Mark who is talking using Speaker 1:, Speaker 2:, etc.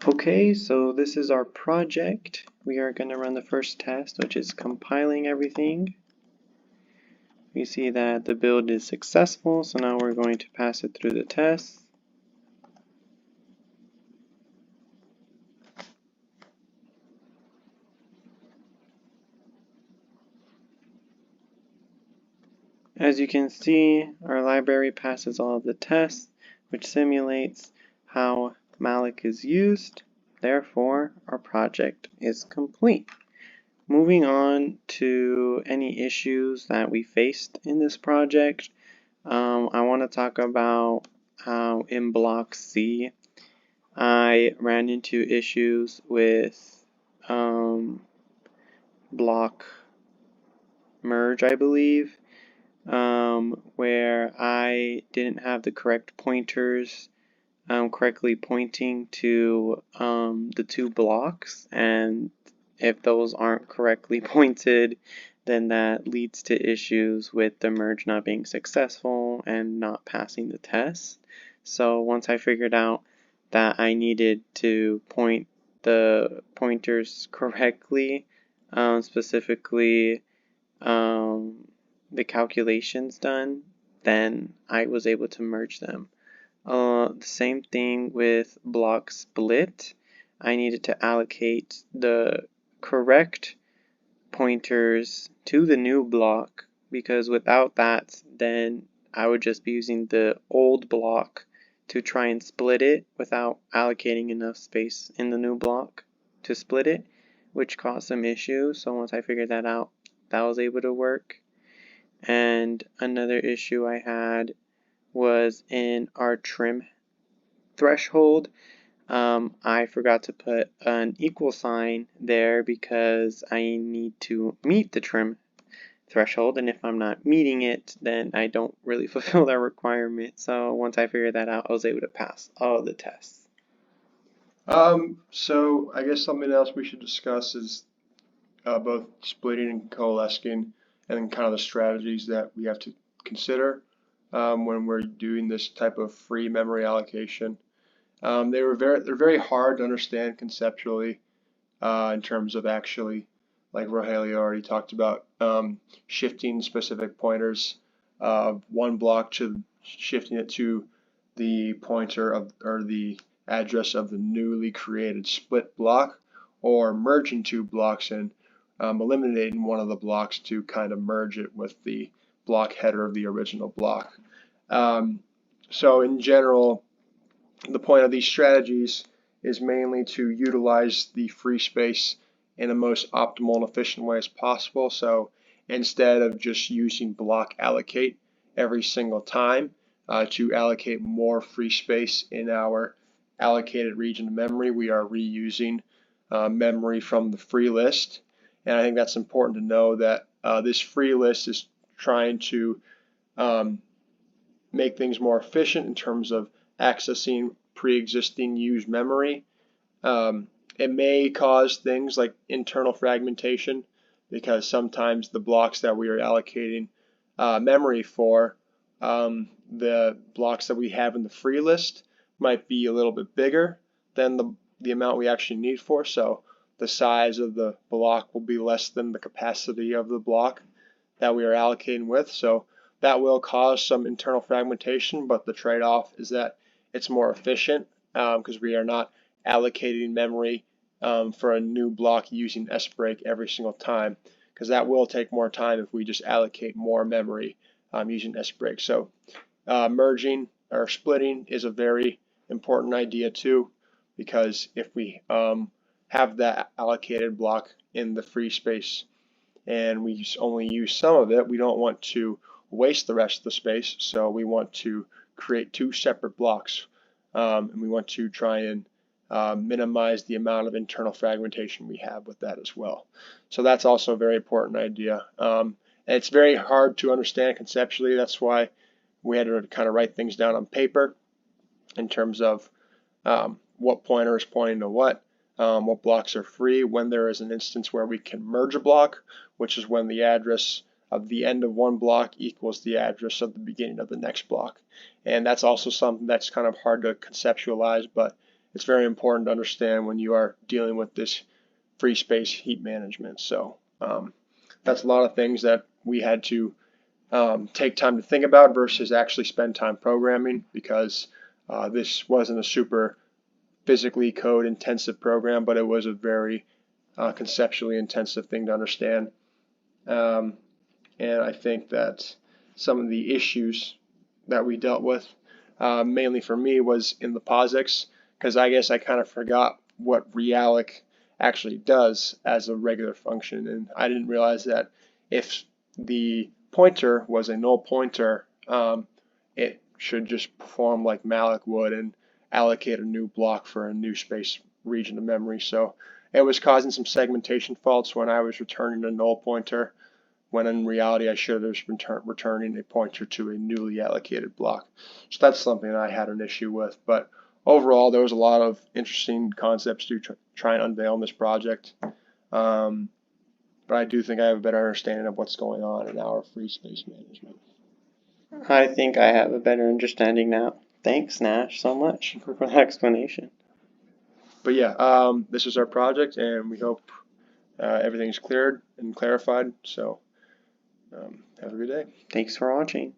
Speaker 1: Okay, so this is our project. We are going to run the first test, which is compiling everything. We see that the build is successful, so now we're going to pass it through the test. As you can see, our library passes all of the tests, which simulates how malloc is used. Therefore, our project is complete. Moving on to any issues that we faced in this project, I want to talk about how in block C I ran into issues with block merge, I believe, where I didn't have the correct pointers correctly pointing to the two blocks, and if those aren't correctly pointed, then that leads to issues with the merge not being successful and not passing the test. So once I figured out that I needed to point the pointers correctly, specifically the calculations done, then I was able to merge them. The same thing with block split. I needed to allocate the correct pointers to the new block, because without that, then I would just be using the old block to try and split it without allocating enough space in the new block to split it, which caused some issues. So once I figured that out, that was able to work. And another issue I had was in our trim threshold. I forgot to put an equal sign there because I need to meet the trim threshold, and if I'm not meeting it, then I don't really fulfill that requirement. So once I figured that out, I was able to pass all of the tests.
Speaker 2: So I guess something else we should discuss is both splitting and coalescing, and then kind of the strategies that we have to consider when we're doing this type of free memory allocation. They're very hard to understand conceptually in terms of actually, like Rogelio already talked about, shifting specific pointers of one block to shifting it to the pointer of or the address of the newly created split block, or merging two blocks and eliminating one of the blocks to kind of merge it with the block header of the original block. So in general, the point of these strategies is mainly to utilize the free space in the most optimal and efficient way as possible. So instead of just using block allocate every single time to allocate more free space in our allocated region of memory, we are reusing memory from the free list. And I think that's important to know that this free list is trying to make things more efficient in terms of accessing pre-existing used memory. It may cause things like internal fragmentation, because sometimes the blocks that we are allocating memory for, the blocks that we have in the free list might be a little bit bigger than the amount we actually need for. So the size of the block will be less than the capacity of the block that we are allocating with. So that will cause some internal fragmentation, but the trade-off is that it's more efficient because we are not allocating memory for a new block using sbreak every single time, because that will take more time if we just allocate more memory using sbreak. So merging or splitting is a very important idea too, because if we have that allocated block in the free space and we only use some of it, we don't want to waste the rest of the space, so we want to create two separate blocks, and we want to try and minimize the amount of internal fragmentation we have with that as well. So that's also a very important idea. And it's very hard to understand conceptually. That's why we had to kind of write things down on paper in terms of what pointer is pointing to what blocks are free, when there is an instance where we can merge a block, which is when the address of the end of one block equals the address of the beginning of the next block. And that's also something that's kind of hard to conceptualize, but it's very important to understand when you are dealing with this free space heap management. So that's a lot of things that we had to take time to think about versus actually spend time programming, because this wasn't a super physically code intensive program, but it was a very conceptually intensive thing to understand. Um, and I think that some of the issues that we dealt with, mainly for me, was in the POSIX, because I guess I kind of forgot what realloc actually does as a regular function, and I didn't realize that if the pointer was a null pointer, it should just perform like malloc would and allocate a new block for a new space region of memory. So it was causing some segmentation faults when I was returning a null pointer, when in reality I should have been returning a pointer to a newly allocated block. So that's something I had an issue with. But overall, there was a lot of interesting concepts to try and unveil in this project. But I do think I have a better understanding of what's going on in our free space management.
Speaker 1: I think I have a better understanding now. Thanks, Nash, so much for that explanation.
Speaker 2: But yeah, this is our project, and we hope everything's cleared and clarified. So have a good day.
Speaker 1: Thanks for watching.